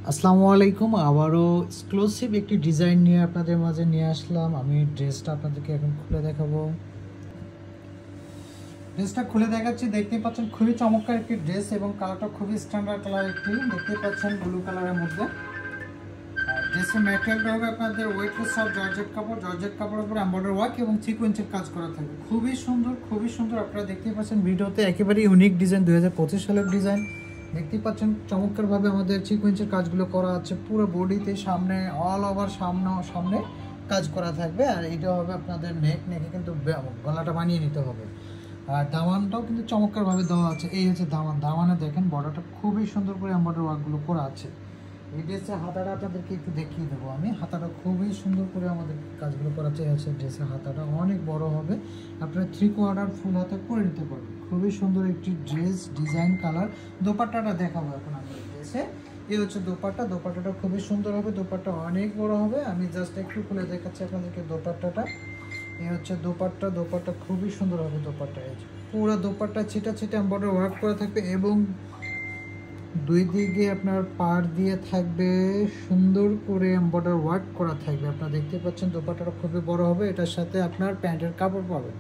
আসসালামু আলাইকুম। আবারও এক্সক্লুসিভ একটি ডিজাইন নিয়ে আপনাদের মাঝে নিয়ে আসলাম। আমি ড্রেসটা আপনাদেরকে এখন খুলে দেখাবো। ড্রেসটা খুলে দেখাচ্ছি, দেখতেই পাচ্ছেন খুবই চমৎকার একটি ড্রেস এবং কালারটা খুবই স্ট্যান্ডার্ড কালার একটি, দেখতেই পাচ্ছেন ব্লু কালারের মধ্যে। আর ড্রেসের ম্যাটেরিয়ালটা হবে আপনাদের ওয়েটলেস সফট জর্জেট কাপড়, জর্জেট কাপড়ের উপর এমব্রয়ডারি ওয়ার্ক এবং সিকোয়েন্সের কাজ করা থাকবে। খুবই সুন্দর, খুবই সুন্দর। আপনারা দেখতেই পাচ্ছেন ভিডিওতে একেবারে ইউনিক ডিজাইন, 2025 সালের ডিজাইন। দেখতেই পাচ্ছেন চমৎকারভাবে আমাদের সিকোয়েন্সের কাজগুলো করা আছে পুরো বডিতে, সামনে অল ওভার সামনে কাজ করা থাকবে। আর এটা হবে আপনাদের নেকে কিন্তু গলাটা বানিয়ে নিতে হবে। আর দামানটাও কিন্তু চমৎকারভাবে দেওয়া আছে। এই হচ্ছে দামানে দেখেন বর্ডারটা খুবই সুন্দর করে এমব্রয়ডারি ওয়ার্কগুলো করা আছে। এই ড্রেসের হাতাটা আপনাদেরকে একটু দেখিয়ে দেবো আমি। হাতাটা খুবই সুন্দর করে আমাদের কাজগুলো করা আছে। ড্রেসের হাতাটা অনেক বড় হবে, আপনারা 3/4 ফুল হাতা করে নিতে পারবেন। খুবই সুন্দর একটি ড্রেস, ডিজাইন, কালার। দোপাট্টাটা দেখাবো এখন আমি ড্রেসে। এই হচ্ছে দোপাট্টা। দোপাট্টাটা খুবই সুন্দর হবে, দোপাট্টা অনেক বড় হবে। আমি জাস্ট একটু খুলে দেখাচ্ছি আপনাদেরকে দোপাট্টাটা। এই হচ্ছে দোপাট্টা। দোপাট্টা খুবই সুন্দর হবে। দোপাট্টা পুরো দোপাট্টা ছিটা ছিটা এমব্রয়ডারি ওয়ার্ক করা থাকবে এবং দুই দিকে আপনার পাড় দিয়ে থাকবে সুন্দর করে এমব্রয়ডারি ওয়ার্ক করা থাকবে। আপনারা দেখতে পাচ্ছেন দোপাট্টাটা খুবই বড় হবে। এটার সাথে আপনার প্যান্টের কাপড় পাবেন।